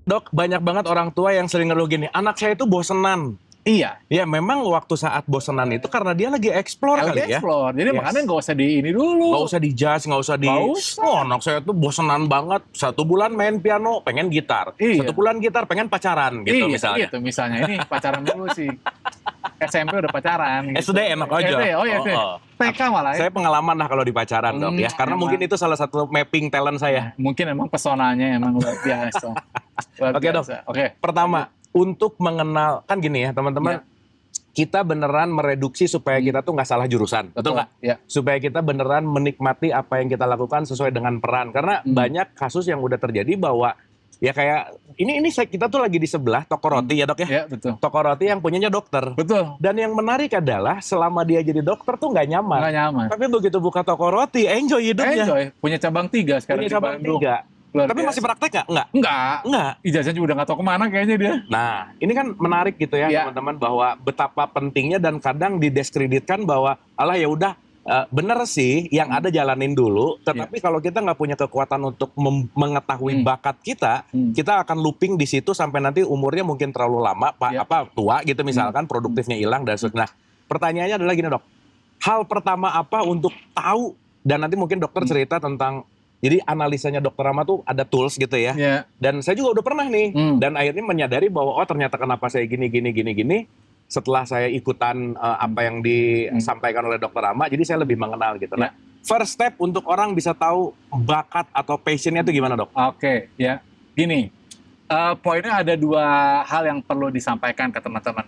Dok, banyak banget orang tua yang sering ngeluh gini, anak saya itu bosenan. Iya, Ya memang waktu saat bosenan itu karena dia lagi explore lagi kali ya. explore. Jadi makanya Yes. nggak usah di ini dulu. Nggak usah dijudge, nggak usah Nggak usah. oh anak saya tuh bosenan banget. 1 bulan main piano, pengen gitar. Iya. 1 bulan gitar, pengen pacaran gitu Iya, misalnya. gitu misalnya. Ini pacaran dulu sih. SMP udah pacaran. Gitu. SD enak aja. SD, oh iya SD. TK malah ya. Saya pengalaman lah kalau di pacaran dok ya. Karena emang. mungkin itu salah satu mapping talent saya. Mungkin emang pesonanya emang luar biasa. Oke dok. Oke. Pertama, untuk mengenal, kan gini ya teman-teman. Iya. Kita beneran mereduksi supaya kita tuh nggak salah jurusan, betul nggak? Ya. Supaya kita beneran menikmati apa yang kita lakukan sesuai dengan peran. Karena banyak kasus yang udah terjadi bahwa ya kayak kita tuh lagi di sebelah toko roti ya dok ya. Iya, betul. Toko roti yang punyanya dokter. Betul. Dan yang menarik adalah selama dia jadi dokter tuh nggak nyaman. Nggak nyaman. Tapi begitu buka toko roti, enjoy hidupnya. Enjoy. Punya cabang 3 sekarang Punya di cabang Bandung. 3. Luar Tapi biasa. masih praktek nggak? Enggak. Enggak. Ijazahnya juga udah nggak tahu kemana kayaknya dia. Nah, ini kan menarik gitu ya Iya. teman-teman, bahwa betapa pentingnya dan kadang didiskreditkan bahwa alah ya udah bener sih yang ada jalanin dulu, tetapi kalau kita nggak punya kekuatan untuk mengetahui bakat kita, kita akan looping di situ sampai nanti umurnya mungkin terlalu lama, tua gitu misalkan, produktifnya hilang dan sebagainya. Nah, pertanyaannya adalah gini dok, hal pertama apa untuk tahu, dan nanti mungkin dokter cerita tentang, jadi analisanya dokter Rama tuh ada tools gitu ya. Iya. Dan saya juga udah pernah nih. Dan akhirnya menyadari bahwa oh ternyata kenapa saya gini. Setelah saya ikutan apa yang disampaikan oleh dokter Rama, jadi saya lebih mengenal gitu. Nah, first step untuk orang bisa tahu bakat atau passionnya itu gimana dok? Oke, ya. Gini, poinnya ada 2 hal yang perlu disampaikan ke teman-teman.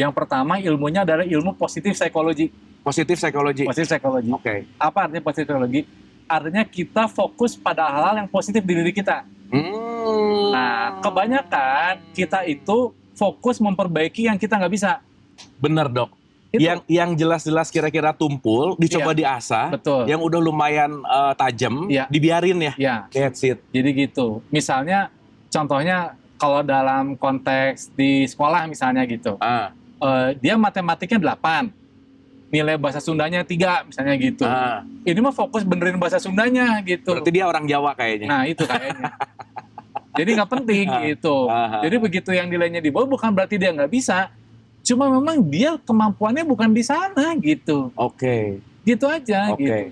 Yang pertama ilmunya adalah ilmu positif psikologi. Positif psikologi. Positif psikologi. Oke. Apa artinya positif psikologi? Artinya kita fokus pada hal-hal yang positif di diri kita. Nah, kebanyakan kita itu fokus memperbaiki yang kita nggak bisa. Bener dok. Itu. Yang jelas-jelas kira-kira tumpul, dicoba diasah. Betul. Yang udah lumayan tajam, dibiarin ya. Iya. That's it. Jadi gitu. Misalnya, contohnya kalau dalam konteks di sekolah misalnya gitu. Dia matematiknya 8. Nilai bahasa Sundanya 3 misalnya gitu. Ini mah fokus benerin bahasa Sundanya gitu. Berarti dia orang Jawa kayaknya. Nah itu kayaknya. Jadi nggak penting gitu. Jadi begitu yang nilainya di bawah bukan berarti dia nggak bisa. Cuma memang dia kemampuannya bukan di sana gitu. Oke. Gitu aja gitu.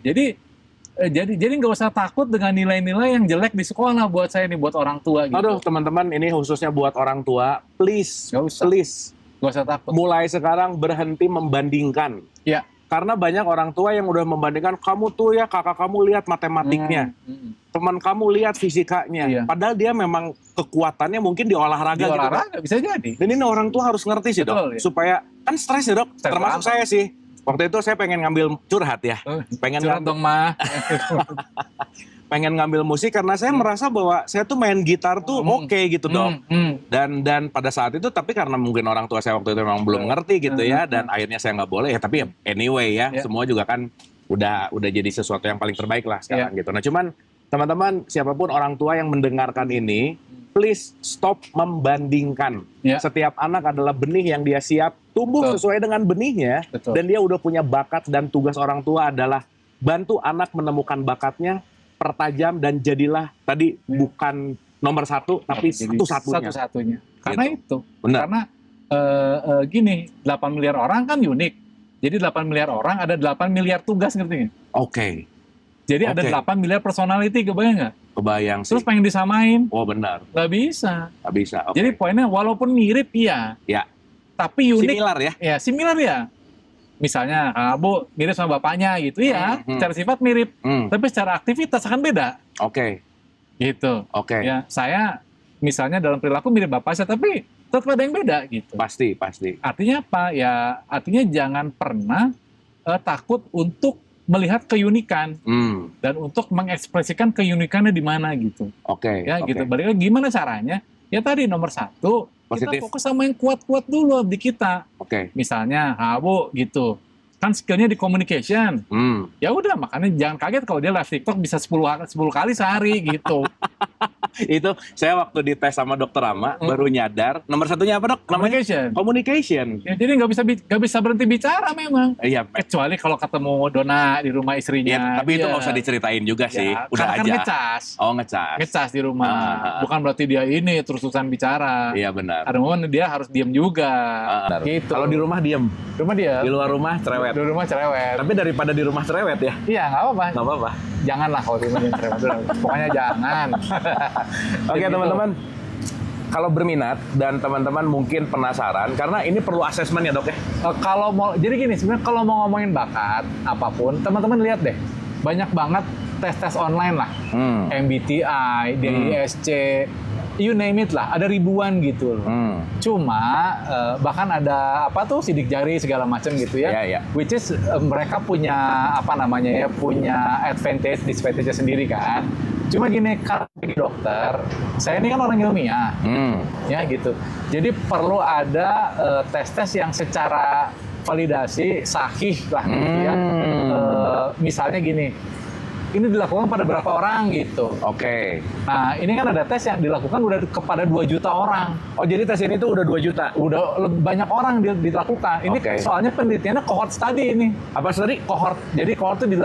Jadi nggak usah takut dengan nilai-nilai yang jelek di sekolah buat saya nih, buat orang tua gitu. Aduh teman-teman, ini khususnya buat orang tua, please, please. Gak usah takut. Mulai sekarang berhenti membandingkan. Ya. Karena banyak orang tua yang udah membandingkan, kamu tuh ya kakak kamu lihat matematiknya, teman kamu lihat fisikanya. Padahal dia memang kekuatannya mungkin di olahraga. Di olahraga bisa jadi. Dan ini orang tua harus ngerti sih dok, supaya kan stres ya dok. Termasuk saya sih. Waktu itu saya pengen ngambil curhat ya. Pengen curhat dong mah. Pengen ngambil musik karena saya merasa bahwa saya tuh main gitar tuh oke gitu dok. Dan pada saat itu, tapi karena mungkin orang tua saya waktu itu memang belum ngerti gitu ya, dan akhirnya saya nggak boleh ya. Tapi anyway ya, semua juga kan udah jadi sesuatu yang paling terbaik lah sekarang gitu. Nah cuman teman-teman, siapapun orang tua yang mendengarkan ini, please stop membandingkan. Setiap anak adalah benih yang dia siap tumbuh sesuai dengan benihnya. Dan dia udah punya bakat, dan tugas orang tua adalah bantu anak menemukan bakatnya, pertajam, dan jadilah tadi bukan nomor 1 tapi satu-satunya. Karena gitu. itu. Benar. Karena gini, 8 miliar orang kan unik. Jadi 8 miliar orang ada 8 miliar tugas, ngerti nggak? Oke. Jadi ada 8 miliar personality, kebayang nggak? Kebayang sih. Terus pengen disamain? Oh benar. Nggak bisa. Nggak bisa. Jadi poinnya walaupun mirip iya. Ya. Tapi unik. Similar ya? Ya similar ya. Misalnya Abu mirip sama bapaknya gitu ya, secara sifat mirip, tapi secara aktivitas akan beda. Oke. Gitu. Oke. Ya, saya misalnya dalam perilaku mirip bapak saya, tapi tetap ada yang beda gitu. Pasti. Artinya apa? Ya, artinya jangan pernah takut untuk melihat keunikan dan untuk mengekspresikan keunikannya di mana gitu. Oke. Ya gitu. Balik lagi gimana caranya? Ya tadi nomor 1. Positif. Kita fokus sama yang kuat-kuat dulu di kita. Oke. Misalnya, Bu gitu. kan skillnya di communication. Ya udah, makanya jangan kaget kalau dia live TikTok bisa 10 kali sehari gitu. Itu saya waktu dites sama dokter Rama baru nyadar nomor satunya apa, Dok? Communication. Ya, jadi nggak bisa berhenti bicara memang. Iya. Kecuali kalau ketemu Dona di rumah istrinya. Ya, tapi itu nggak usah diceritain juga sih. Udah kan aja. ngecas. Oh, ngecas. Ngecas di rumah. Bukan berarti dia ini terus-terusan bicara. Iya benar. Ada momen dia harus diem juga. Gitu. Kalau di rumah diem. Rumah dia. Di luar rumah cerewet. Di rumah cerewet. Tapi daripada di rumah cerewet ya. Iya, nggak apa-apa. Nggak apa-apa. Janganlah kalau di rumah cerewet. Pokoknya jangan. Oke, teman-teman. Kalau berminat dan teman-teman mungkin penasaran, karena ini perlu asesmen ya, Dok ya? Kalau mau, jadi gini, sebenarnya kalau mau ngomongin bakat apapun, teman-teman lihat deh, banyak banget tes-tes online lah, MBTI, DISC, you name it lah, ada ribuan gitu loh. Cuma bahkan ada apa tuh sidik jari segala macam gitu ya, which is mereka punya apa namanya ya, punya advantage, disadvantage sendiri kan. Cuma gini, kalau jadi dokter, saya ini kan orang ilmiah, ya gitu. Jadi perlu ada tes-tes yang secara validasi sahih lah, gitu ya. Misalnya gini, ini dilakukan pada berapa orang gitu. Oke. Nah, ini kan ada tes yang dilakukan udah kepada 2 juta orang. Oh, jadi tes ini tuh udah 2 juta? Udah banyak orang dilakukan. Ini soalnya penelitiannya cohort study ini. Apa study? Cohort. Jadi cohort itu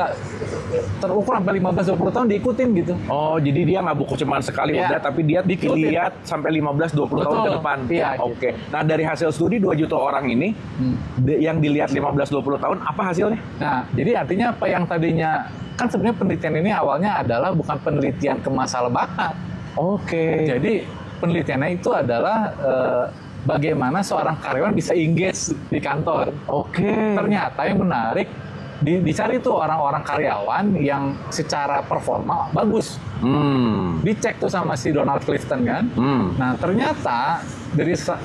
terukur sampai 15-20 tahun diikutin gitu. Oh, jadi dia nggak buku cuma sekali udah, tapi dia dilihat sampai 15-20 tahun ke depan. Iya. Oke. Nah, dari hasil studi 2 juta orang ini, yang dilihat 15-20 tahun, apa hasilnya? Nah, jadi artinya apa yang tadinya, kan sebenarnya penelitian ini awalnya adalah bukan penelitian ke masalah bakat. Oke. Jadi penelitiannya itu adalah bagaimana seorang karyawan bisa engage di kantor. Oke. Ternyata yang menarik, dicari tuh orang-orang karyawan yang secara performa bagus. Dicek tuh sama si Donald Clifton kan. Nah ternyata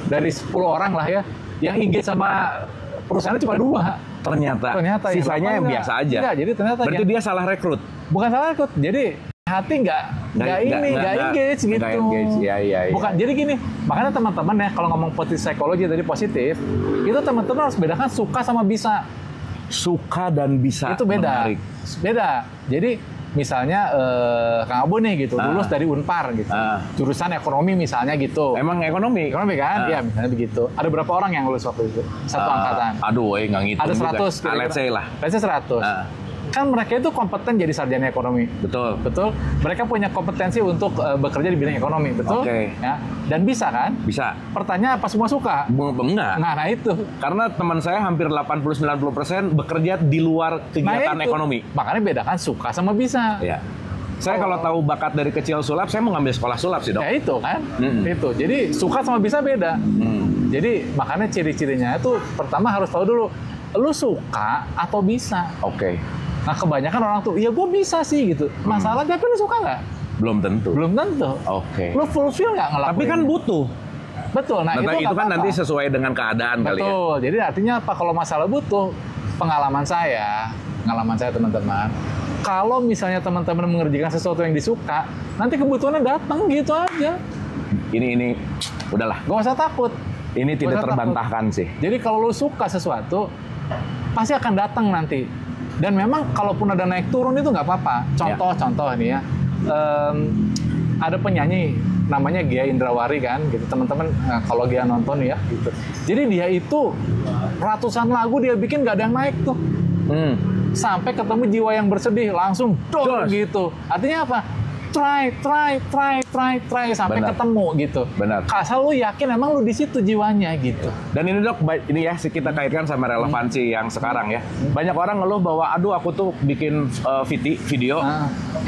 dari 10 orang lah ya, yang engage sama perusahaannya cuma 2. Ternyata sisanya yang biasa aja. Enggak, jadi ternyata berarti dia salah rekrut. Bukan salah rekrut. Jadi hati nggak engage gitu. Iya. Bukan. Jadi gini, makanya teman-teman ya kalau ngomong positif psikologi tadi positif, itu teman-teman harus bedakan suka sama bisa. Suka dan bisa. Itu beda. Menarik. Beda. Jadi misalnya Kang Abu nih gitu, lulus dari Unpar gitu, jurusan ekonomi misalnya gitu. Emang ekonomi kan? Iya, misalnya begitu. Ada berapa orang yang lulus waktu itu? Satu angkatan. Aduh, nggak ngitung. Ada 100. Let's say lah. Let's say 100. Kan mereka itu kompeten jadi sarjana ekonomi. Betul. Mereka punya kompetensi untuk bekerja di bidang ekonomi, betul? Ya. Dan bisa kan? Bisa. Pertanyaan apa semua suka? Enggak. Nah itu. Karena teman saya hampir 80-90% bekerja di luar kegiatan ekonomi. Makanya bedakan suka sama bisa. Iya. Saya kalau tahu bakat dari kecil sulap, saya mau ngambil sekolah sulap sih, Dok. Ya itu kan. Itu. Jadi suka sama bisa beda. Jadi makanya ciri-cirinya itu pertama harus tahu dulu, lu suka atau bisa. Oke. Nah kebanyakan orang tuh, ya gue bisa sih gitu. Masalahnya tapi lu suka nggak? Belum tentu. Oke. Lu fulfill nggak ngelakuin? Tapi kan butuh. Betul. Nah itu kan nanti sesuai dengan keadaan kali ya. Betul. Jadi artinya apa? Kalau masalah butuh, pengalaman saya teman-teman. Kalau misalnya teman-teman mengerjakan sesuatu yang disuka, nanti kebutuhannya datang gitu aja. Ini udahlah. Gak usah takut. Ini tidak terbantahkan sih. Jadi kalau lu suka sesuatu, pasti akan datang nanti. Dan memang kalaupun ada naik turun itu nggak apa-apa. Contoh nih ya, ada penyanyi namanya Gia Indrawari kan, gitu teman-teman. Kalau Gia nonton ya, gitu. Jadi dia itu ratusan lagu dia bikin nggak ada yang naik tuh. Sampai ketemu jiwa yang bersedih langsung dong gitu. Artinya apa? Try sampai ketemu gitu. Benar. Asal lu yakin emang lu di situ jiwanya gitu. Dan ini Dok, ini ya kita kaitkan sama relevansi yang sekarang ya. Banyak orang ngeluh bahwa aduh aku tuh bikin video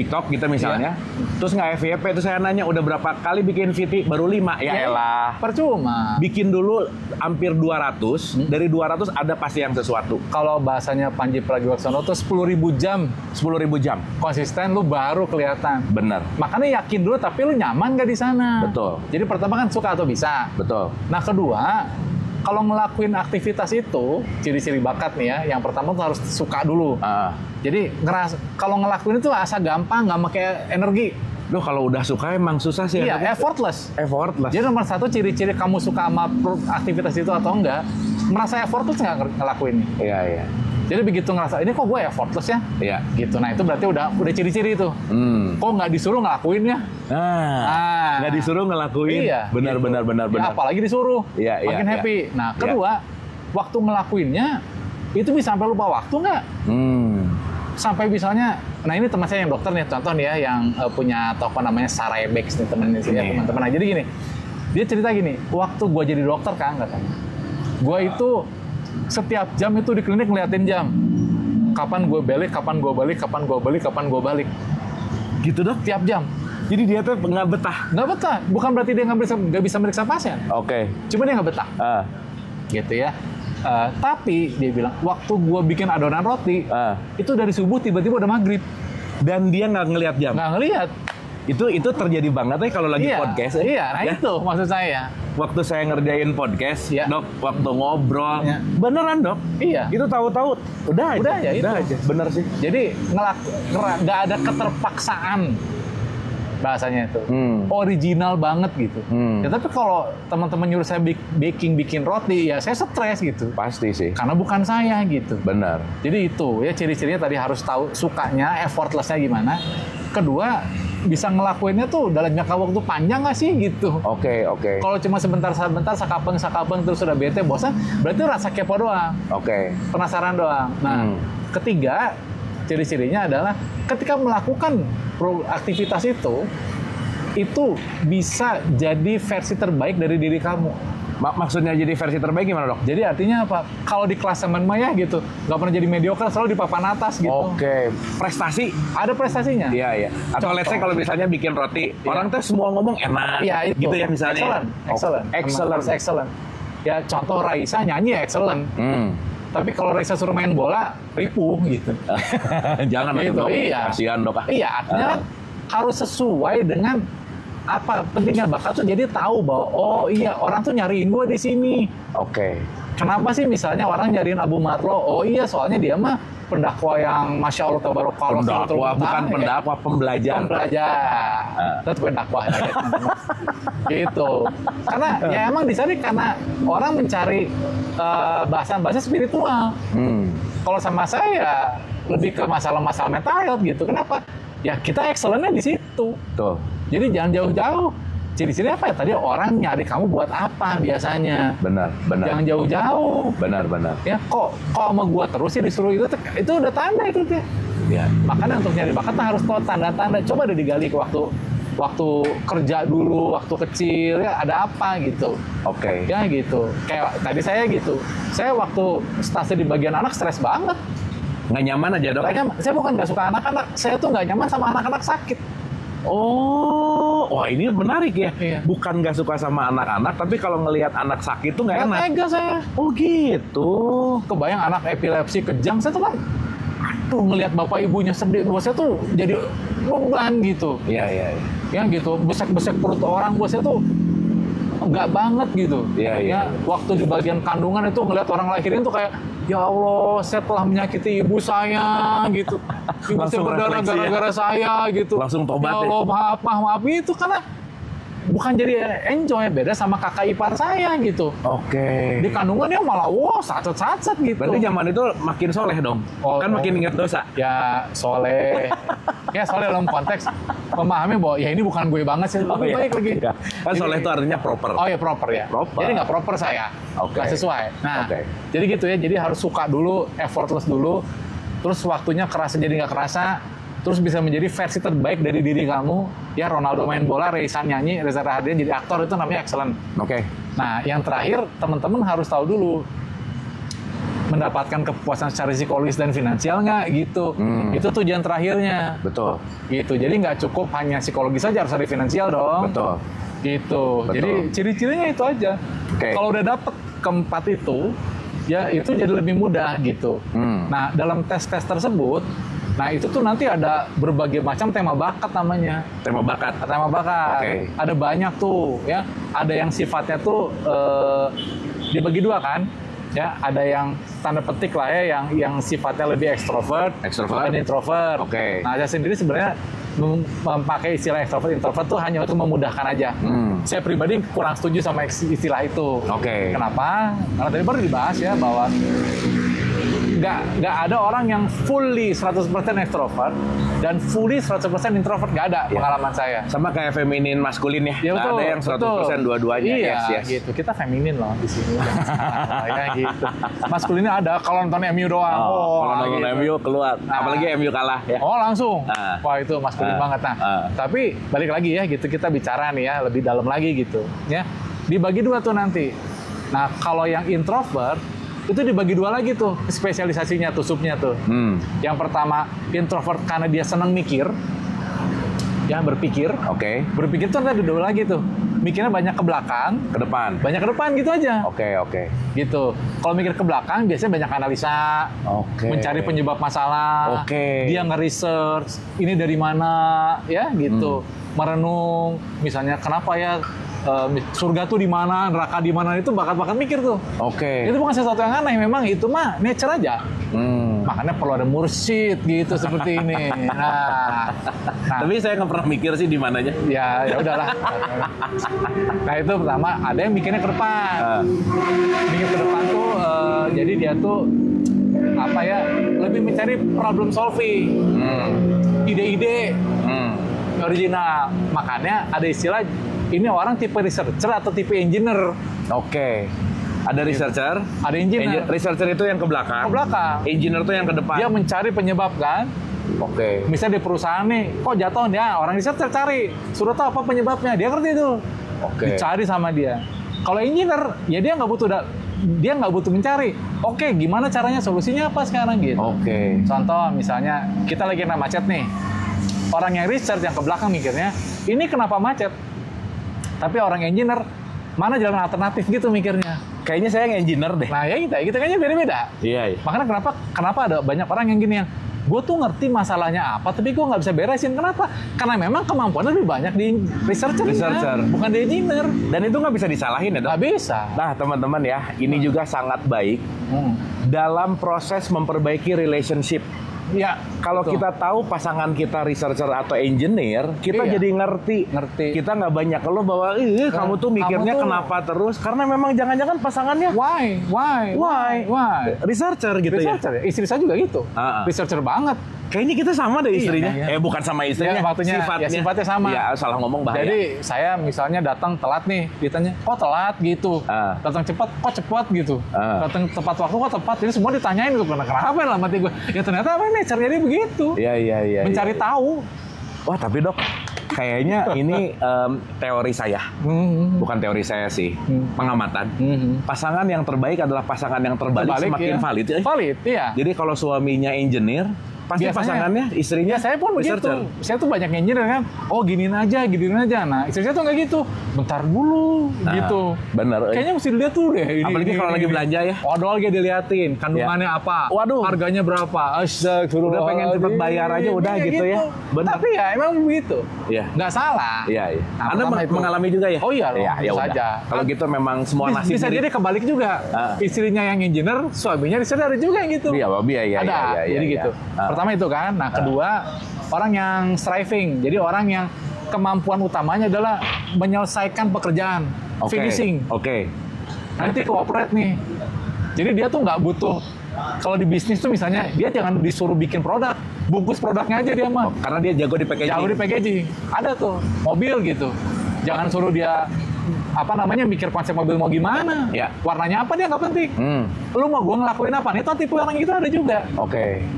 TikTok gitu misalnya. Terus nggak FYP, terus saya nanya udah berapa kali bikin VT, baru 5. Ya elah. Percuma. Bikin dulu hampir 200, dari 200 ada pasti yang sesuatu. Kalau bahasanya Panji Pragiwaksono tuh 10.000 jam. 10.000 jam. Konsisten lu baru kelihatan. Benar. Makanya yakin dulu, tapi lu nyaman gak di sana? Betul. Jadi pertama kan suka atau bisa. Betul. Nah kedua, kalau ngelakuin aktivitas itu, ciri-ciri bakat nih ya, yang pertama tuh harus suka dulu. Jadi kalau ngelakuin itu asa gampang, nggak pakai energi. Loh kalau udah suka emang susah sih. Iya, effortless. Effortless. Jadi nomor satu ciri-ciri kamu suka sama aktivitas itu atau enggak, merasa effortless nggak ngelakuin. Iya. Jadi begitu ngerasa ini kok gue effortless ya, gitu. Nah itu berarti udah ciri-ciri itu. Kok nggak disuruh ngelakuinnya? Nggak disuruh ngelakuin. Iya. Benar. Ya, apalagi disuruh, makin iya, happy. Nah kedua, waktu ngelakuinnya itu bisa sampai lupa waktu nggak? Sampai misalnya, nah ini teman saya yang dokter nih, contoh nih ya, yang punya toko namanya Sarai Bex nih teman-teman. Nah jadi gini, dia cerita gini, waktu gue jadi dokter kan, gue itu setiap jam itu di klinik ngeliatin jam. Kapan gue balik, kapan gue balik. Gitu dok? Tiap jam. Jadi dia tuh nggak betah? Nggak betah. Bukan berarti dia nggak bisa meriksa pasien. Oke. Cuma dia nggak betah. Gitu ya. Tapi dia bilang, waktu gue bikin adonan roti, itu dari subuh tiba-tiba udah maghrib. Dan dia nggak ngeliat jam? Nggak ngeliat. Itu terjadi banget ya kalau lagi podcast. Iya, nah itu maksud saya. Waktu saya ngerjain podcast, dok, waktu ngobrol, beneran dok. Iya. Itu tahu-tahu udah aja. Bener sih. Jadi nggak ada keterpaksaan bahasanya itu. Original banget gitu. Ya tapi kalau teman-teman nyuruh saya bikin roti, ya saya stres gitu. Pasti sih. Karena bukan saya gitu. Benar. Jadi itu ya ciri-cirinya tadi harus tahu sukanya, effortlessnya gimana. Kedua, bisa ngelakuinnya tuh dalam jangka waktu panjang nggak sih gitu. Oke. Kalau cuma sebentar sakapeng terus sudah bete, bosan, berarti rasa kepo doang. Penasaran doang. Nah, ketiga, ciri-cirinya adalah ketika melakukan aktivitas itu bisa jadi versi terbaik dari diri kamu. Maksudnya jadi versi terbaik gimana dok? Jadi artinya apa? Kalau di klasemen mah ya gitu, nggak pernah jadi mediocre, selalu di papan atas gitu. Prestasi? Ada prestasinya. Iya. Atau let's say kalau misalnya bikin roti, orang tuh semua ngomong enak. Iya itu. Gitu ya misalnya. Excellent. Ya contoh Raisa nyanyi excellent. Tapi kalau Raisa suruh main bola, ripuh gitu. Jangan gitu, dok. Iya. Kasihan dok. Iya, artinya harus sesuai dengan apa pentingnya bakat tuh, jadi tahu bahwa oh iya orang tuh nyariin gue di sini. Kenapa sih misalnya orang nyariin Abu Marlo? Oh iya soalnya dia mah pendakwa yang masya Allah tabarakallah. Pendakwa bukan pendakwa, pembelajar. Tetap pendakwa. Gitu. Karena ya emang dicari karena orang mencari bahasa-bahasa spiritual. Kalau sama saya lebih ke masalah-masalah mental health gitu. Kenapa? Ya kita excellent-nya di situ. Tuh. Jadi jangan jauh-jauh. Ciri-ciri apa ya? Tadi orang nyari kamu buat apa biasanya? Benar. Jangan jauh-jauh. Benar. Ya kok sama gua terus sih disuruh itu udah tanda itu tuh. Ya. Makanya untuk nyari bakat harus tahu tanda-tanda. Coba deh digali ke waktu kerja dulu, waktu kecil ya ada apa gitu. Ya gitu. Kayak tadi saya gitu. Saya waktu stase di bagian anak stres banget. Nggak nyaman aja dok? Saya bukan nggak suka anak-anak, saya tuh nggak nyaman sama anak-anak sakit. Wah ini menarik ya. Bukan nggak suka sama anak-anak, tapi kalau ngelihat anak sakit tuh nggak enak. Tega saya. Oh gitu. Kebayang anak epilepsi kejang, saya tuh kan, aduh ngelihat bapak ibunya sedih, buat saya tuh jadi beban gitu. Iya. Ya gitu, besek-besek perut orang, buat saya tuh nggak banget gitu. Iya. Waktu di bagian kandungan itu ngelihat orang lahirin tuh kayak, ya Allah, saya telah menyakiti ibu saya gitu. Ibu saya berdarah gara-gara saya gitu. Langsung tobat ya Allah, maaf itu karena bukan jadi enjoy, beda sama kakak ipar saya gitu. Di kandungan dia malah sacet gitu. Berarti zaman itu makin soleh dong. Kan makin ingat dosa. Ya soleh. Ya soleh dalam konteks memahami bahwa ya ini bukan gue banget sih. Lebih baik lagi. Kan soleh itu artinya proper. Oh ya proper ya. Jadi nggak proper saya. Nggak sesuai. Nah, jadi gitu ya. Jadi harus suka dulu, effortless dulu. Terus waktunya kerasa jadi nggak kerasa. Terus bisa menjadi versi terbaik dari diri kamu. Ya Ronaldo main bola, Reza nyanyi, Reza Rahadian jadi aktor, itu namanya excellent. Nah yang terakhir teman-teman harus tahu dulu mendapatkan kepuasan secara psikologis dan finansial nggak gitu. Itu tujuan terakhirnya. Betul. Gitu. Jadi nggak cukup hanya psikologis saja, harus ada finansial dong. Betul. Gitu. Jadi ciri-cirinya itu aja. Kalau udah dapet keempat itu, ya itu jadi lebih mudah gitu. Nah dalam tes-tes tersebut, nah itu tuh nanti ada berbagai macam tema bakat namanya. Tema bakat. Ada banyak tuh ya. Ada yang sifatnya tuh dibagi dua kan. Ya, ada yang tanda petik lah ya, yang sifatnya lebih ekstrovert dan introvert. Nah, saya sendiri sebenarnya memakai istilah ekstrovert introvert tuh hanya untuk memudahkan aja. Saya pribadi kurang setuju sama istilah itu. Kenapa? Karena tadi baru dibahas ya bahwa nggak ada orang yang fully 100% extrovert dan fully 100% introvert, nggak ada pengalaman saya. Sama kayak feminin maskulin ya. Nggak ada yang 100% dua-duanya. Iya, yes. gitu. Kita feminin loh di sini. Ya gitu. Maskulinnya ada kalau nonton MU doang. Kalau nonton gitu. MU keluar. Apalagi MU kalah ya. Oh, langsung. Wah, itu maskulin banget. Tapi balik lagi ya gitu, kita bicara nih ya lebih dalam lagi gitu. Ya. Dibagi dua tuh nanti. Nah, kalau yang introvert itu dibagi dua lagi tuh spesialisasinya tuh, subnya tuh. Yang pertama introvert karena dia senang mikir, ya berpikir. Berpikir tuh ada dua lagi tuh. Mikirnya banyak ke belakang, ke depan. Banyak ke depan gitu aja. Oke. Gitu. Kalau mikir ke belakang biasanya banyak analisa, mencari penyebab masalah. Dia nge-research ini dari mana, ya gitu. Merenung, misalnya kenapa ya surga tuh di mana, neraka di mana, itu bakat-bakat mikir tuh. Itu bukan sesuatu yang aneh, memang itu mah nature aja. Makanya perlu ada mursyid gitu seperti ini. Nah, tapi saya nggak pernah mikir sih di mananya. Ya udahlah. Nah itu pertama, ada yang mikirnya ke depan. Mikir ke depan tuh, jadi dia tuh apa ya, lebih mencari problem solving, ide-ide original. Makanya ada istilah, ini orang tipe researcher atau tipe engineer. Ada researcher, ada engineer. Researcher itu yang ke belakang. Engineer itu yang ke depan. Dia mencari penyebab kan. Misalnya di perusahaan nih, kok jatuh dia, orang researcher cari, suruh tahu apa penyebabnya, dia ngerti itu. Dicari sama dia. Kalau engineer, ya dia nggak butuh mencari. Gimana caranya, solusinya apa sekarang gitu. Contoh misalnya kita lagi kena macet nih. Orang yang research yang ke belakang mikirnya, ini kenapa macet? Tapi orang engineer, mana jalan alternatif gitu mikirnya. Kayaknya saya yang engineer deh. Nah ya kita kayaknya beda-beda. Iya. Makanya kenapa ada banyak orang yang gini, yang gue tuh ngerti masalahnya apa, tapi gue nggak bisa beresin. Kenapa? Karena memang kemampuannya lebih banyak di researcher. Bukan di engineer. Dan itu nggak bisa disalahin ya, Dok? Nggak bisa. Nah teman-teman ya, ini juga sangat baik dalam proses memperbaiki relationship. Ya, kalau kita tahu pasangan kita researcher atau engineer, kita jadi ngerti. Kita nggak banyak keluh bahwa kamu tuh mikirnya kenapa terus, karena memang jangan-jangan pasangannya why researcher gitu ya. Istri saya juga gitu, researcher banget. Kayaknya kita sama deh istrinya. Bukan sama istrinya, sifatnya sama. Ya, salah ngomong bahaya. Jadi saya misalnya datang telat nih, ditanya, kok telat gitu. Datang cepat, kok cepat gitu. Datang tepat waktu, kok tepat. Jadi semua ditanyain tuh, kenapa lah mati gue. Ya ternyata apa nih, caranya dia begitu. Iya. Mencari tahu. Wah, tapi Dok, kayaknya ini teori saya. Bukan teori saya sih, pengamatan. Pasangan yang terbaik adalah pasangan yang terbalik semakin valid. Valid, iya. Jadi kalau suaminya engineer, pasti biasanya, pasangannya, istrinya saya pun begitu. Saya tuh banyak engineer kan. Giniin aja. Nah, istri saya tuh nggak gitu. Bentar dulu, gitu. Bener. Kayaknya mesti dilihat tuh deh. Apalagi kalau lagi belanja ya. Odol aja diliatin. Kandungannya apa? Waduh. Harganya berapa? Astagfirullah. Udah pengen cepet bayar aja udah gitu ya. Bener. Tapi ya emang begitu. Iya. Nggak salah. Iya. Nah, Anda mengalami juga ya? Oh iya loh. Ya saja. Kalau gitu memang semua nasib. Bisa jadi kebalik juga. Istrinya yang engineer, suaminya researcher juga yang gitu. Iya. Ada. Jadi gitu. Pertama itu kan. Nah, kedua, orang yang striving. Jadi orang yang kemampuan utamanya adalah menyelesaikan pekerjaan, finishing. Nanti cooperate nih. Jadi dia tuh nggak butuh, kalau di bisnis tuh misalnya, dia jangan disuruh bikin produk, bungkus produknya aja dia mah. Karena dia jago di packaging. Ada tuh, mobil gitu. Jangan suruh dia mikir konsep mobil mau gimana, warnanya apa, dia nggak penting. Lu mau gue ngelakuin apa, itu tipe orang gitu ada juga.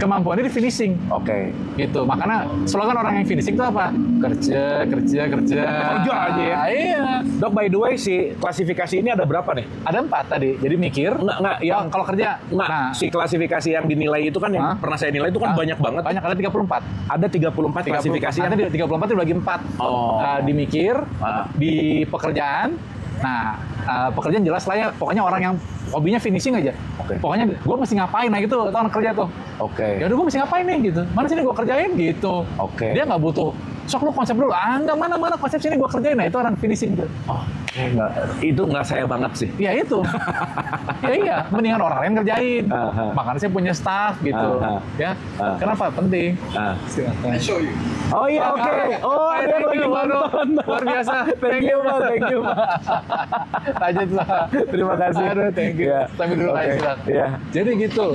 Kemampuannya di finishing. Gitu. Makanya slogan orang yang finishing itu apa? Kerja aja ya. Iya. Dok, by the way, si klasifikasi ini ada berapa nih? Ada 4 tadi. Jadi mikir. Nggak. Yang kalau kerja. Nah, si klasifikasi yang dinilai itu kan, yang pernah saya nilai itu kan banyak banget. Banyak, ada 34. Ada 34 klasifikasi. Nanti 34 dibagi 4. Di mikir, di pekerjaan. Nah, pekerjaan jelas lah ya. Pokoknya orang yang hobinya finishing aja. Pokoknya gue mesti ngapain, nah gitu orang kerja tuh. Ya udah gue mesti ngapain nih gitu. Mana sini gue kerjain gitu. Dia nggak butuh sok lu konsep dulu. Enggak, mana konsep sini gua kerjain. Nah, itu orang finishing tuh. Itu nggak saya banget sih. Ya itu. Iya, mendingan orang lain kerjain. Makanya saya punya staff gitu. Ya. Kenapa? Penting. Silakan. Oh iya, oke. Oh, ada lagi nonton. Luar biasa. Thank you, Pak. Lanjut lah. Terima kasih. Aduh, thank you. Sambil dulu aja silakan. Jadi gitu.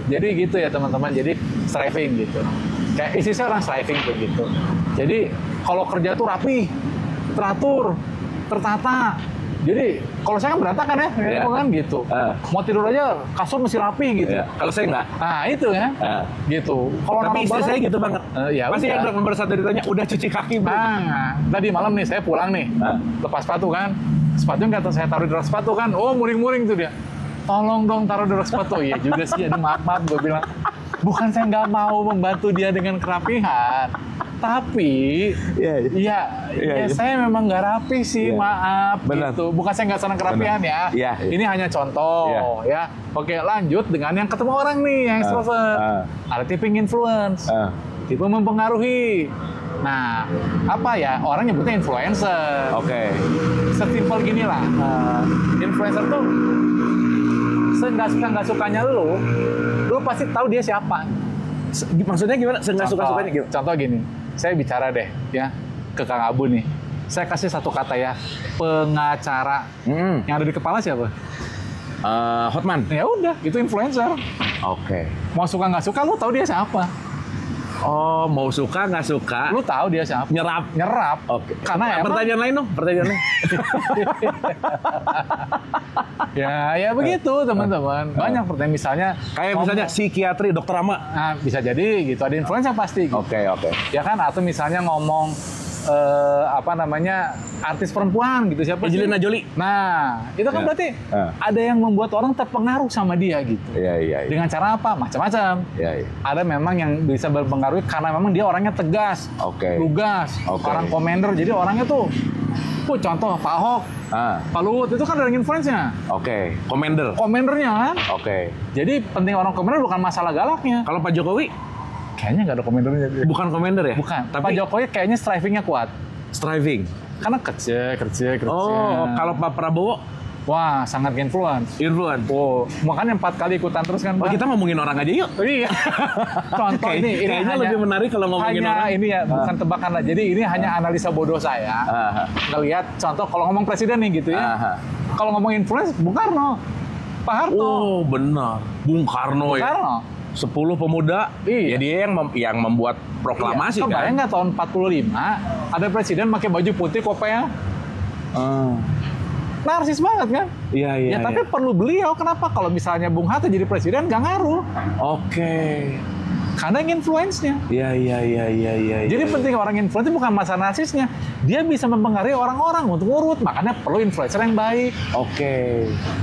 Jadi gitu ya teman-teman. Jadi striving gitu. Kayak isinya orang striving begitu. Jadi kalau kerja tuh rapi, teratur, tertata. Jadi kalau saya kan berantakan ya, kan gitu. Mau tidur aja kasur mesti rapi gitu. Kalau saya enggak. Nah itu ya, gitu. Kalau tapi istri saya gitu banget. Ya pasti kan nomor satu ditanya udah cuci kaki belum? Tadi malam nih saya pulang nih, lepas sepatu kan, sepatunya kata saya taruh di rak sepatu kan, oh muring-muring tuh dia. Tolong dong taruh di rak sepatu. Iya juga sih, aduh maaf gue bilang. Bukan saya nggak mau membantu dia dengan kerapihan, tapi saya memang nggak rapi sih, maaf. Gitu. Bukan saya nggak senang kerapihan ya. Ini hanya contoh ya. Oke, lanjut dengan yang ketemu orang nih yang extrovert. Ada tipe influence, tipe mempengaruhi. Nah, apa ya? Orang nyebutnya influencer. Oke. Sesimpel gini lah, influencer tuh nggak sukanya lu pasti tahu dia siapa. Maksudnya gimana? Nggak suka-sukanya gimana? Contoh gini, saya bicara deh ya ke Kang Abu nih. Saya kasih satu kata ya, pengacara. Yang ada di kepala siapa? Hotman. Ya udah, itu influencer. Oke. Mau suka nggak suka, lu tahu dia siapa. Oh, mau suka nggak suka? Lu tahu dia siapa? Nyerap. Oke. Karena pertanyaan lain dong, pertanyaan lain. ya begitu teman-teman. Banyak pertanyaan misalnya. Kayak misalnya psikiatri, dokter Rama. Nah, bisa jadi gitu. Ada influencer pasti. Gitu. Oke. Ya kan? Atau misalnya ngomong artis perempuan gitu siapa? Angelina Jolie. Nah, itu kan berarti ada yang membuat orang terpengaruh sama dia gitu. Iya. Dengan cara apa? Macam-macam. Iya. Ada memang yang bisa berpengaruh karena memang dia orangnya tegas, lugas, orang komander. Jadi orangnya tuh, contoh Pak Ahok, Pak Luhut itu kan ada influence-nya. Komandernya kan. Jadi penting orang komander bukan masalah galaknya. Kalau Pak Jokowi? Kayaknya nggak ada komandernya. Bukan komander ya? Bukan. Tapi Pak Jokowi kayaknya striving-nya kuat. Striving? Karena kerja. Oh, kalau Pak Prabowo? Wah, sangat influence. Oh, makanya 4 kali ikutan terus kan, Pak. Kita ngomongin orang aja yuk. Iya. Contoh ini kayaknya hanya, lebih menarik kalau ngomongin orang. Ini ya, bukan tebakan lah. Jadi ini hanya analisa bodoh saya. Ngelihat contoh kalau ngomong presiden nih gitu ya. Kalau ngomong influence, Bung Karno. Pak Harto. Oh, benar. Bung Karno. 10 pemuda, ya dia yang membuat proklamasi kan. Kebayang nggak tahun 45 ada presiden pakai baju putih kopea? Narsis banget kan? Iya. Tapi perlu beliau, kenapa? Kalau misalnya Bung Hatta jadi presiden nggak ngaruh. Karena influence-nya. Iya. Jadi penting orang influence bukan masalah narsisnya. Dia bisa mempengaruhi orang-orang untuk urut. Makanya perlu influencer yang baik.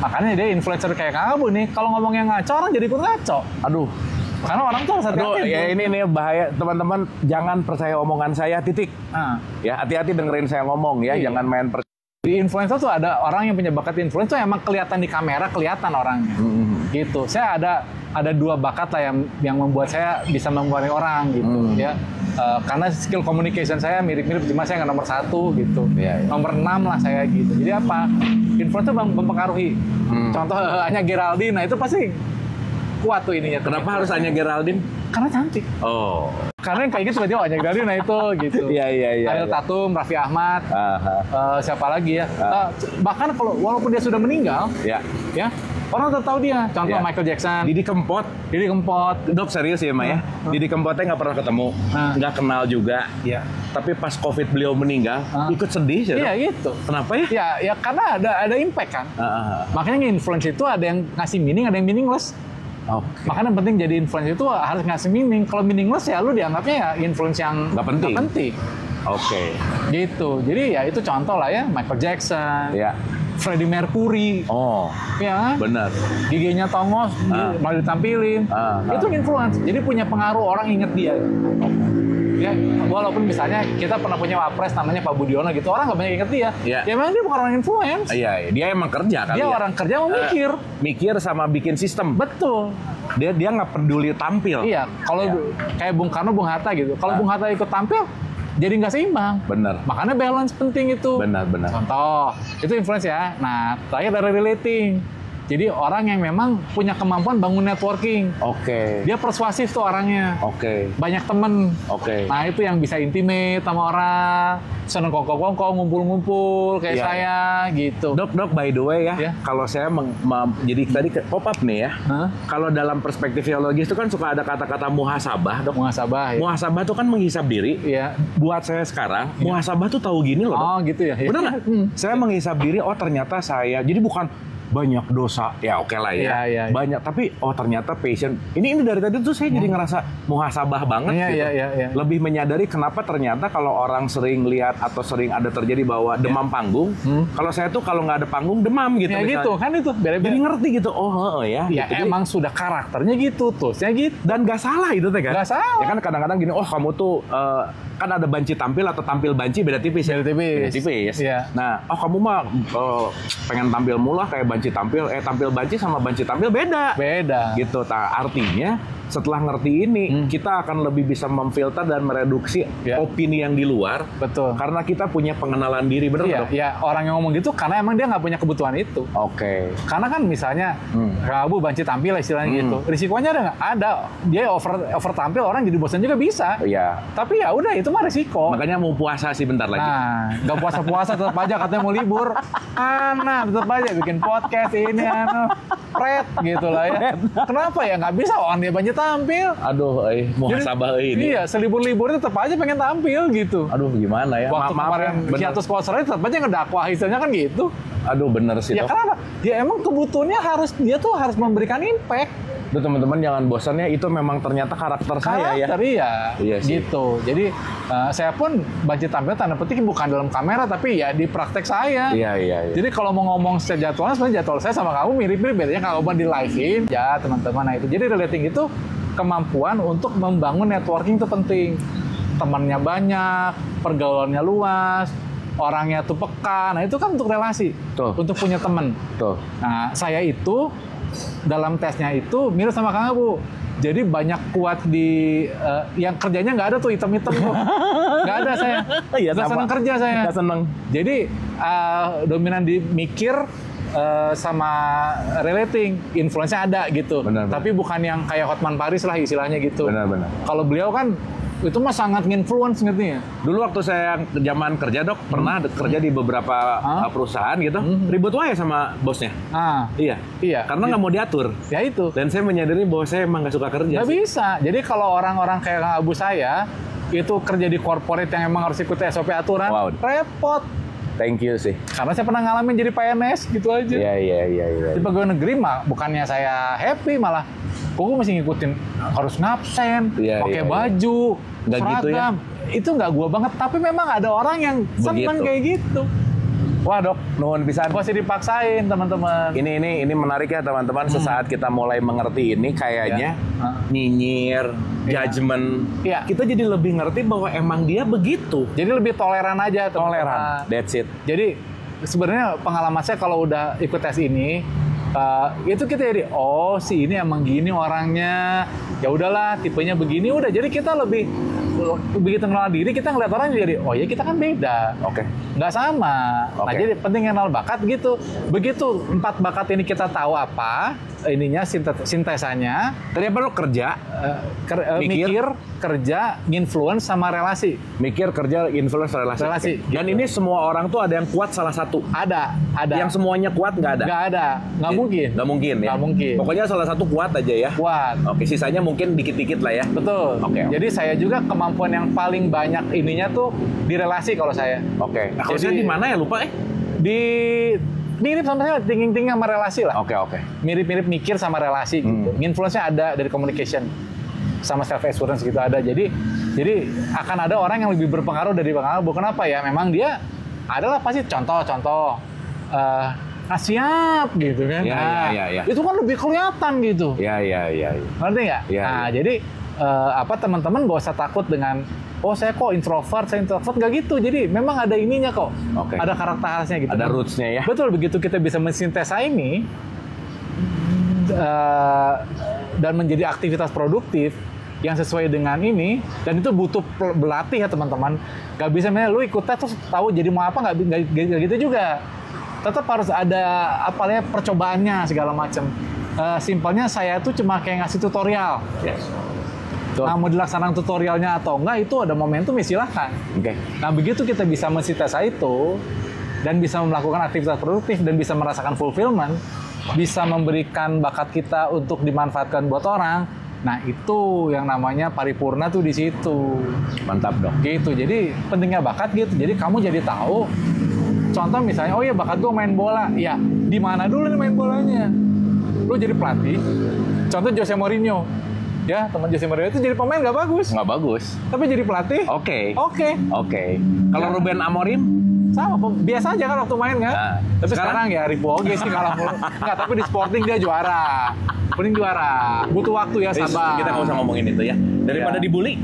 Makanya dia influencer kayak kamu nih. Kalau ngomong yang ngaco, orang jadi ikut ngaco. Aduh. Karena orang tuh harus hati-hati. Ya ini bahaya. Teman-teman, jangan percaya omongan saya, titik. Ya, hati-hati dengerin saya ngomong ya. Jangan main di influencer tuh ada orang yang punya bakat influencer tuh emang kelihatan di kamera, kelihatan orangnya. Gitu. Saya ada 2 bakat lah yang membuat saya bisa mempengaruhi orang gitu ya. Karena skill communication saya mirip-mirip, cuma saya nggak nomor 1 gitu. Nomor 6 lah saya gitu. Jadi apa? Influencer mempengaruhi. Contoh hanya Geraldine, nah itu pasti kuat tuh ininya. Kenapa harus hanya Geraldine? Karena cantik. Karena yang kayak gitu tiba-tiba hanya Geraldine, nah itu gitu. Iya. Ariel Tatum, Raffi Ahmad, siapa lagi ya? Bahkan walaupun dia sudah meninggal, ya orang tetap tahu dia. Contoh Michael Jackson. Didi Kempot. Dok serius ya, Ma ya? Didi Kempotnya nggak pernah ketemu, nggak kenal juga. Tapi pas COVID beliau meninggal, ikut sedih sih. Iya gitu. Kenapa ya? Ya karena ada impact kan. Makanya influence itu ada yang ngasih meaning, ada yang meaningless. Makanya penting jadi influence itu harus ngasih meaning. Kalau meaningless ya lu dianggapnya ya influence yang nggak penting. Gitu. Jadi ya itu contoh lah ya, Michael Jackson. Freddie Mercury. Ya. Benar. Giginya tongos, malah ditampilin. Itu influence. Jadi punya pengaruh, orang inget dia. Ya, walaupun misalnya kita pernah punya wapres namanya Pak Budiono gitu, orang nggak banyak inget dia. Ya memang dia bukan orang influence. Dia emang kerja kali. Dia orang kerja mau mikir sama bikin sistem. Betul. Dia nggak peduli tampil. Iya. Kalau kayak Bung Karno, Bung Hatta gitu. Kalau Bung Hatta ikut tampil, jadi nggak seimbang. Bener. Makanya balance penting itu. Benar. Contoh, itu influence ya. Nah, terakhir dari relating. Jadi orang yang memang punya kemampuan bangun networking. Oke. Dia persuasif tuh orangnya. Oke. Banyak temen. Oke. Nah itu yang bisa intimate sama orang. Seneng kongko-kongko, ngumpul-ngumpul kayak Iya. saya gitu. Dok, by the way ya, Ya. kalau saya jadi tadi pop up nih ya. Hah? Kalau dalam perspektif teologis itu kan suka ada kata-kata muhasabah, Dok. Muhasabah ya. Muhasabah itu kan menghisap diri. Iya. Buat saya sekarang, muhasabah tuh tahu gini loh, Dok. Oh gitu ya. Bener nggak? Saya menghisap diri, oh ternyata saya, jadi bukan banyak dosa, ya oke lah ya. Iya. Banyak, tapi oh ternyata passion. Ini dari tadi tuh saya jadi ngerasa muhasabah banget Iya, gitu. iya. Lebih menyadari kenapa ternyata kalau orang sering lihat atau sering ada terjadi bahwa demam panggung, kalau saya tuh kalau nggak ada panggung demam gitu. Ya misalnya. gitu kan itu. Beda-beda. Jadi ngerti gitu, oh ya. Ya gitu. Jadi- emang sudah karakternya gitu, toolsnya gitu. dan gak salah itu teh kan? Nggak salah. Ya kan kadang-kadang gini, oh kamu tuh kan ada banci tampil atau tampil banci beda tipis ya. Beda tipis. Beda tipis. Iya. Nah, oh kamu mah pengen tampil mula kayak banci tampil, tampil banci sama banci tampil beda. Beda. Gitu. Artinya setelah ngerti ini, kita akan lebih bisa memfilter dan mereduksi Ya. opini yang di luar. Betul. Karena kita punya pengenalan diri, bener Iya, nggak, Dok? ya orang yang ngomong gitu karena emang dia nggak punya kebutuhan itu. Oke. Karena kan misalnya Kang Abu banci tampil lah istilahnya gitu. Risikonya ada nggak? Ada. Dia over tampil orang jadi bosan juga bisa. Iya. Tapi ya udah itu mah risiko. Makanya mau puasa sih bentar lagi. Nah, nggak puasa-puasa tetap aja katanya mau libur. Tetap aja bikin podcast ini pret gitu lah ya. Kenapa ya nggak bisa orang dia banci tampil? Aduh, muhasabah ini. Iya, selibur-libur tetap aja pengen tampil gitu. Aduh, gimana ya? Waktu Maaf kemarin bener. hiatus sponsor tetap aja ngedakwah istilahnya kan gitu. Aduh, bener sih, Ya Dok. kenapa? Ya emang kebutuhannya dia tuh harus memberikan impact. Duh, teman-teman jangan bosan ya, itu memang ternyata karakter saya ya. Karakter iya. Iya sih. Gitu. Jadi saya pun banci tampil tanda petik bukan dalam kamera tapi ya di praktek saya. Iya. Jadi kalau mau ngomong secara jadwalnya sebenarnya jadwal saya sama kamu mirip-mirip, bedanya kalau di live-in ya teman-teman. Nah itu. Jadi relating itu kemampuan untuk membangun networking itu penting. Temannya banyak, pergaulannya luas, orangnya tuh peka. Nah itu kan untuk relasi, Tuh. untuk punya teman. Tuh. Nah saya itu dalam tesnya itu mirip sama Kang Abu. Jadi banyak kuat di yang kerjanya nggak ada tuh hitam-hitam tuh. Nggak ada saya. Iya, Nggak sama. seneng kerja saya. Nggak seneng. Jadi dominan di mikir sama relating, influence-nya ada gitu. Benar. Tapi bukan yang kayak Hotman Paris lah istilahnya gitu. Benar. Kalau beliau kan itu mah sangat nge-influence ngerti ya. Dulu waktu saya zaman kerja, Dok, pernah kerja di beberapa perusahaan gitu, ribut wae sama bosnya. Iya. Karena nggak mau diatur. Ya itu. Dan saya menyadari bahwa saya emang nggak suka kerja. Nggak sih. bisa. Jadi kalau orang-orang kayak Kang Abu saya itu kerja di corporate yang emang harus ikut SOP aturan, Wow. repot. Thank you sih. Karena saya pernah ngalamin jadi PNS gitu aja. Iya. Di pegawai negeri mah bukannya saya happy malah kok gue mesti ngikutin harus ngabsen, pakai baju, Nggak gitu ya? seragam. Itu nggak gua banget, tapi memang ada orang yang seneng Begitu. kayak gitu. Wah, Dok, nuhun pisan. Pasti dipaksain teman-teman. Ini menarik ya teman-teman. Sesaat kita mulai mengerti ini kayaknya nyinyir, judgement. Iya. Kita jadi lebih ngerti bahwa emang dia begitu. Jadi lebih toleran aja teman-teman. Toleran. That's it. Jadi sebenarnya pengalaman saya kalau udah ikut tes ini itu kita jadi si ini emang gini orangnya, ya udahlah tipenya begini udah. Jadi kita lebih begitu kenal diri kita ngeliat orang jadi ya kita kan beda. Oke. Nggak sama. Nah Oke. jadi penting kenal bakat gitu. Begitu 4 bakat ini kita tahu apa ininya sintesanya, Tadi apa, Dok? Kerja, mikir, kerja, influence sama relasi. mikir, kerja, influence, relasi. Relasi, Oke. Dan ini semua orang tuh ada yang kuat salah satu. Ada. Yang semuanya kuat nggak ada. Nggak ada. Nggak mungkin. Nggak mungkin ya. Nggak mungkin. Pokoknya salah satu kuat aja ya. Kuat. Oke, sisanya mungkin dikit-dikit lah ya. Betul. Oke. Jadi saya juga kemampuan yang paling banyak ininya tuh di relasi kalau saya. Oke. Nah, kalau Jadi- saya di mana ya lupa Di mirip sama saya, thinking sama relasi lah. Oke. Mirip-mirip mikir sama relasi gitu. Influence-nya ada dari communication sama self assurance gitu ada. Jadi akan ada orang yang lebih berpengaruh dari Bang Abu. Kenapa ya? Memang dia adalah pasti contoh-contoh siap gitu kan. Iya. Itu kan lebih kelihatan gitu. Iya. Ngerti nggak? Iya, Nah, jadi teman-teman gak usah takut dengan saya kok introvert, nggak gitu. Jadi memang ada ininya kok. Oke. Ada karakter khasnya gitu. Ada roots-nya ya. Betul, begitu kita bisa mensintesa ini dan menjadi aktivitas produktif, yang sesuai dengan ini, dan itu butuh berlatih ya teman-teman. Gak bisa lu ikut tes terus tahu jadi mau apa, nggak gitu juga. Tetap harus ada apa ya percobaannya segala macam. Simpelnya saya tuh cuma kayak ngasih tutorial. Yes. Nah, mau dilaksanakan tutorialnya atau enggak itu ada momentum ya silahkan. Oke. Nah, begitu kita bisa mensintesa itu dan bisa melakukan aktivitas produktif dan bisa merasakan fulfillment, bisa memberikan bakat kita untuk dimanfaatkan buat orang. Nah, itu yang namanya paripurna tuh di situ. Mantap dong. Gitu. Jadi pentingnya bakat gitu. Jadi kamu jadi tahu. Contoh misalnya, oh ya bakat gue main bola. Ya, di mana dulu nih main bolanya? Lu jadi pelatih. Contoh Jose Mourinho. Ya, teman Jose Mourinho itu jadi pemain nggak bagus. Nggak bagus. Tapi jadi pelatih. Oke. Kalau Ya. Ruben Amorim? Sama, biasa aja kan waktu main kan. Nah, tapi sekarang ya Ribu Oge sih kalah mulu. Enggak, tapi di Sporting dia juara. Mending juara. Butuh waktu ya, sabar. Kita nggak usah ngomongin itu ya. Daripada Ya. dibully.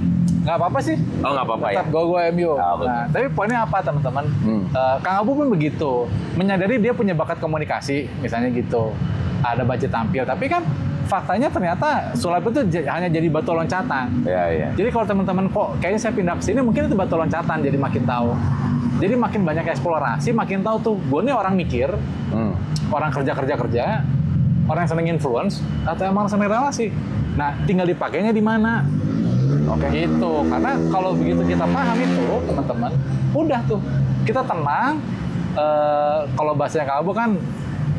Nggak apa-apa sih. Oh, nggak apa-apa ya. Tetap go MU. Oh, Nah, tapi poinnya apa teman-teman? Kang Abu pun begitu. Menyadari dia punya bakat komunikasi, misalnya gitu. Ada budget tampil, tapi kan faktanya ternyata sulap itu hanya jadi batu loncatan. Iya. Jadi kalau teman-teman kok kayaknya saya pindah ke sini mungkin itu batu loncatan, jadi makin tahu. Jadi makin banyak eksplorasi, makin tahu tuh gue nih orang mikir, orang kerja, orang yang seneng influence atau emang seneng relasi. Nah, tinggal dipakainya di mana. Oke, gitu. Karena kalau begitu kita paham itu, teman-teman, udah tuh kita tenang. Kalau bahasanya Kang Abu kan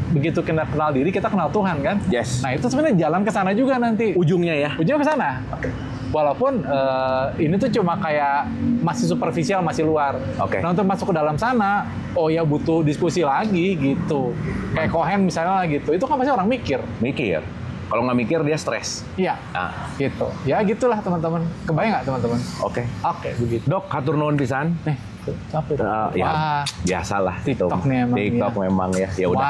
begitu kita kenal diri, kita kenal Tuhan kan. Yes. Nah, itu sebenarnya jalan ke sana juga nanti. Ujungnya ya. Ujungnya ke sana. Walaupun ini tuh cuma kayak masih superficial, masih luar. Oke. Nah, untuk masuk ke dalam sana, oh ya butuh diskusi lagi gitu. Kayak Cohen misalnya gitu, itu kan pasti orang mikir. Mikir. Kalau nggak mikir dia stres. Iya. Ah. Gitu. Ya gitulah teman-teman. Kebayang nggak teman-teman? Oke. Oke, begitu. Dok, hatur nuhun pisan. Capek. Ya, Wah, biasalah. TikTok nih emang, TikTok ya. memang ya. Ya udah.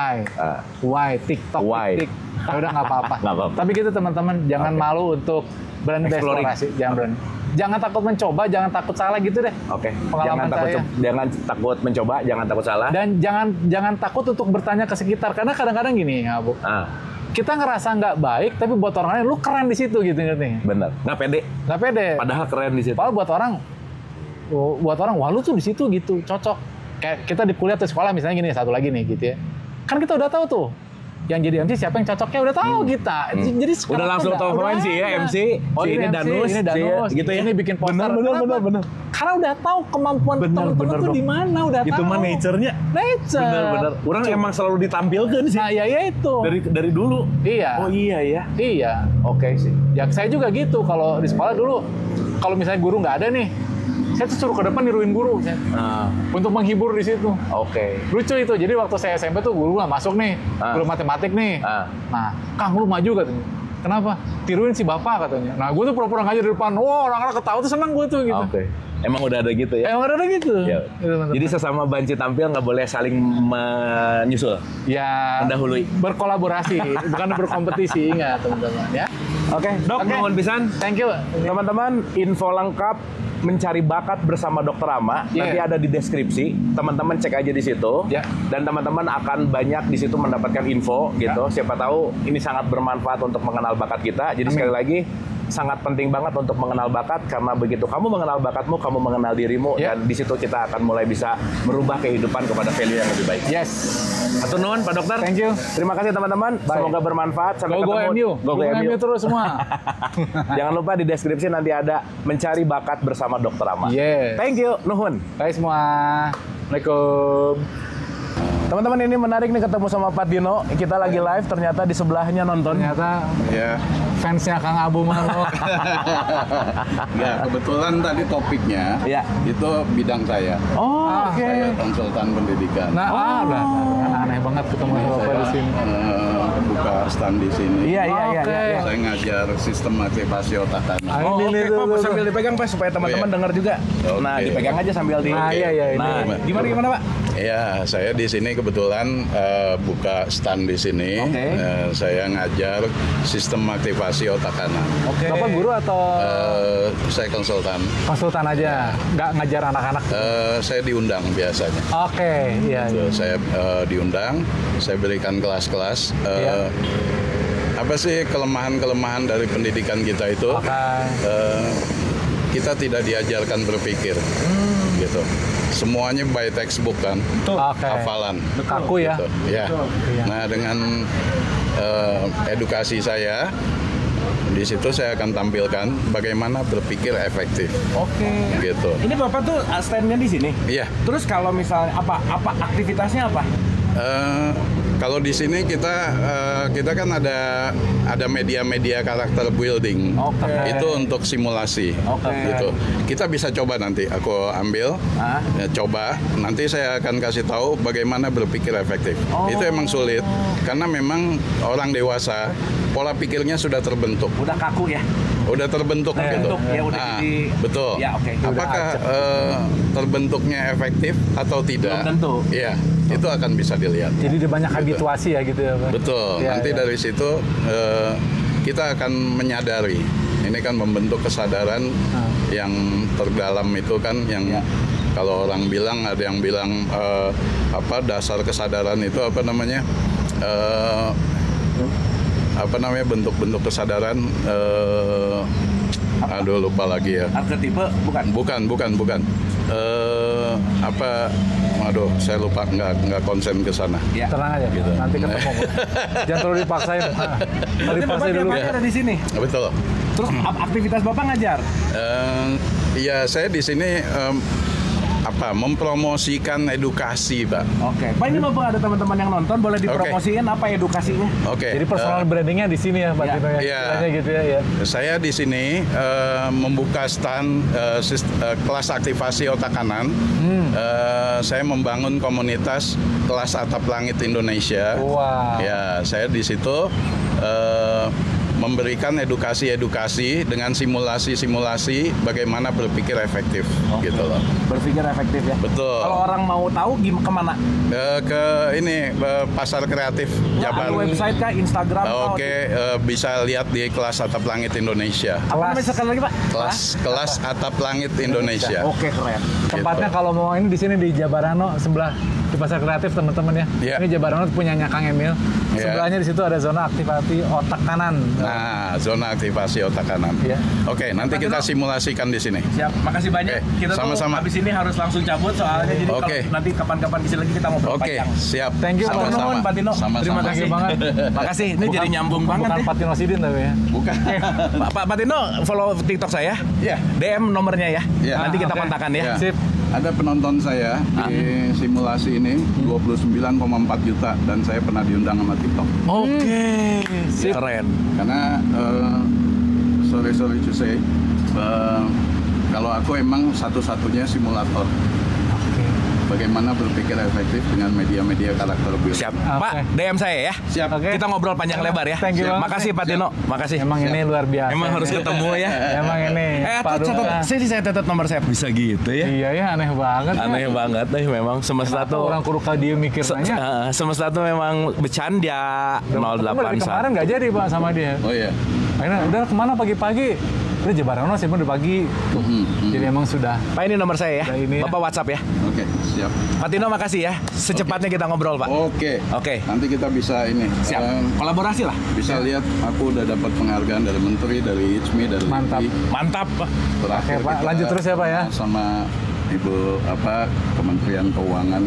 Why? TikTok. Why? Tik. Ya udah nggak apa-apa. Nggak apa-apa. Tapi gitu teman-teman, jangan malu untuk berani Exploring. bereksplorasi. Jangan berani. Jangan takut mencoba, jangan takut salah gitu deh. Oke. Pengalaman saya. Jangan takut mencoba, jangan takut salah. Dan jangan takut untuk bertanya ke sekitar, karena kadang-kadang gini, ya, Bu. Kita ngerasa nggak baik, tapi buat orang lain lu keren di situ gitu ngerti? Bener. Nggak pede. Nggak pede. Padahal keren di situ. Padahal buat orang, wah lu tuh di situ gitu, cocok. Kayak kita di kuliah atau sekolah misalnya gini, satu lagi nih gitu ya. Kan kita udah tahu tuh, yang jadi MC siapa yang cocoknya udah tahu kita. Jadi udah langsung tahu pemain sih ya MC. Oh, si ini Danus, gitu ya. Ini bikin poster. Bener. Karena udah tahu kemampuan teman-teman tuh di mana, udah tahu. Itu mah nature-nya. Nature. Bener. Orang emang selalu ditampilkan sih. Nah, ya itu. Dari dulu. Iya. Oh iya ya. Iya. Oke sih. Ya saya juga gitu kalau di sekolah dulu. Kalau misalnya guru nggak ada nih, saya tuh suruh ke depan niruin guru untuk menghibur di situ. Oke. Lucu itu. Jadi waktu saya SMP tuh guru nggak masuk nih, guru matematik nih. Nah, Kang lu maju katanya. Kenapa? Tiruin si bapak katanya. Nah, gue tuh pura-pura ngajar di depan. Wah, orang-orang ketawa tuh senang gue tuh gitu. Oke. Emang udah ada gitu ya? Emang ada gitu. Ya. Gitu, Jadi sesama banci tampil nggak boleh saling menyusul. Ya. Mendahului. Berkolaborasi, bukan berkompetisi, ingat teman-teman ya. Oke, Dok, nuhun pisan. Thank you. Teman-teman, info lengkap mencari bakat bersama Dokter Rama nanti ada di deskripsi. Teman-teman cek aja di situ. Dan teman-teman akan banyak di situ mendapatkan info gitu. Siapa tahu ini sangat bermanfaat untuk mengenal bakat kita. Jadi sekali lagi sangat penting banget untuk mengenal bakat, karena begitu kamu mengenal bakatmu, kamu mengenal dirimu, dan di situ kita akan mulai bisa merubah kehidupan kepada value yang lebih baik. Yes. Hatur nuhun Pak Dokter. Thank you. Terima kasih teman-teman. Semoga bermanfaat. Sampai Go ketemu. Go MU terus semua. Jangan lupa di deskripsi nanti ada mencari bakat bersama Dokter Rama. Yes. Thank you, nuhun. Bye semua. Assalamualaikum. Teman-teman, ini menarik nih ketemu sama Pak Dino. Kita lagi live, ternyata di sebelahnya nonton. Ternyata fansnya Kang Abu Manuk. Ya, kebetulan tadi topiknya itu bidang saya. Oh, oke. Saya konsultan pendidikan. Nah, aneh banget ketemu Bapak di sini. Buka stand di sini. Iya. Saya ngajar sistem aktivasi otak kanan. Oh, oke, Pak, sambil dipegang Pak supaya teman-teman dengar juga. Nah, dipegang aja sambil di. Iya. Gimana Pak? Ya, saya di sini kebetulan buka stand di sini. Saya ngajar sistem aktivasi otak kanan. Bapak guru atau saya konsultan? Konsultan aja, nggak ngajar anak-anak? Saya diundang biasanya. Iya. Saya diundang, saya berikan kelas-kelas. apa sih kelemahan-kelemahan dari pendidikan kita itu? Kita tidak diajarkan berpikir, gitu. Semuanya by textbook kan, hafalan. Kaku ya. Gitu. Ya. Nah dengan edukasi saya, di situ saya akan tampilkan bagaimana berpikir efektif. Gitu. Ini Bapak tuh stand-nya di sini? Iya. Terus kalau misalnya apa aktivitasnya apa? Kalau di sini kita kan ada media-media karakter building. Itu untuk simulasi. Gitu. Kita bisa coba nanti. Aku ambil, coba. Nanti saya akan kasih tahu bagaimana berpikir efektif. Itu emang sulit karena memang orang dewasa pola pikirnya sudah terbentuk. Udah kaku ya? Udah terbentuk gitu. Ya, udah betul. Ya, Apakah terbentuknya efektif atau tidak? Belum tentu. Iya, itu akan bisa dilihat. Jadi dia banyak habituasi ya gitu ya, Pak? Betul. Nanti dari situ kita akan menyadari. Ini kan membentuk kesadaran yang terdalam itu kan yang kalau orang bilang, ada yang bilang dasar kesadaran itu apa namanya? Bentuk-bentuk kesadaran aduh lupa lagi ya. Arketipe bukan. Aduh saya lupa, nggak konsen ke sana. Ya. Tenang aja gitu. Nanti ketemu. Jangan terlalu dipaksain. Dipaksain dulu ya. Ada di sini. Betul. Terus aktivitas Bapak ngajar? Ya saya di sini mempromosikan edukasi, Pak. Pak, ini mau ada teman-teman yang nonton, boleh dipromosiin apa edukasinya? Jadi personal brandingnya di sini ya, Pak Tino ya. Iya. Gitu ya. Saya di sini membuka stand kelas aktivasi otak kanan. Saya membangun komunitas kelas atap langit Indonesia. Ya, saya di situ memberikan edukasi dengan simulasi bagaimana berpikir efektif, gitu loh. Berpikir efektif ya. Betul. Kalau orang mau tahu kemana? Ke Pasar Kreatif Jabar. Ada website kah, Instagram? Bisa lihat di kelas Atap Langit Indonesia. Apa namanya sekali lagi, Pak? Kelas Atap Langit Indonesia. Keren. Tempatnya kalau mau ini di sini di Jabarano sebelah di Pasar Kreatif teman-teman ya. Ini Jabarano punyanya Kang Emil. Sebelahnya di situ ada zona aktivasi otak kanan. Nah, zona aktivasi otak kanan. Oke, nanti kita simulasikan di sini. Siap, makasih banyak. Kita sama-sama. Habis ini harus langsung cabut soalnya jadi kalau nanti kapan-kapan kesini lagi kita ngobrol panjang. Siap. Thank you sama-sama. Pak Tino. Terima kasih banget. Makasih, ini jadi nyambung banget. Bukan Pak Tino Sidin tapi ya. Bukan. Pak Tino follow TikTok saya. Iya. DM nomornya ya. Nanti kita kontakkan ya. Sip. Ada penonton saya di simulasi ini 29,4 juta dan saya pernah diundang sama TikTok. Keren. Karena sorry to say, kalau aku emang satu-satunya simulator. Bagaimana berpikir efektif dengan media-media karakter building. Siap. Pak, DM saya ya. Siap. Kita ngobrol panjang lebar ya. Thank you. Makasih Pak Tino. Makasih. Emang ini luar biasa. Emang harus ketemu ya. Emang ini. Saya catat nomor saya. Bisa gitu ya. Iya ya, aneh banget. Aneh banget deh memang. Semesta tuh orang kudu dia mikirnya. Semesta tuh memang bercanda. 08. Kemarin nggak jadi Pak sama dia. Oh iya. Akhirnya udah kemana pagi-pagi? Udah Jabarano sih udah pagi. Jadi emang sudah. Pak, ini nomor saya ya. Ini Bapak WhatsApp ya. Oke, siap. Pak Tino makasih ya. Secepatnya kita ngobrol Pak. Oke. Nanti kita bisa ini. Siap. Kolaborasi lah. Bisa lihat aku udah dapat penghargaan dari Menteri, dari ICMI, dari Mantap. Terakhir Pak, lanjut terus ya Pak ya. Sama Ibu Kementerian Keuangan.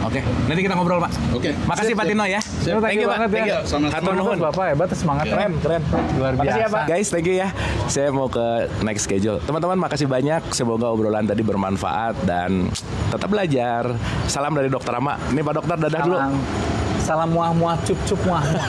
Oke. Nanti kita ngobrol Pak. Oke. Makasih Pak Tino ya. Thank you Pak. Thank you. Hatur nuhun. Bapak hebat, semangat. Keren. Luar biasa. Makasih ya Pak. Guys, thank you ya. Saya mau ke next schedule. Teman-teman makasih banyak. Semoga obrolan tadi bermanfaat dan tetap belajar. Salam dari Dokter Rama. Ini Pak Dokter, dadah dulu. Salam muah-muah, cup-cup muah-muah.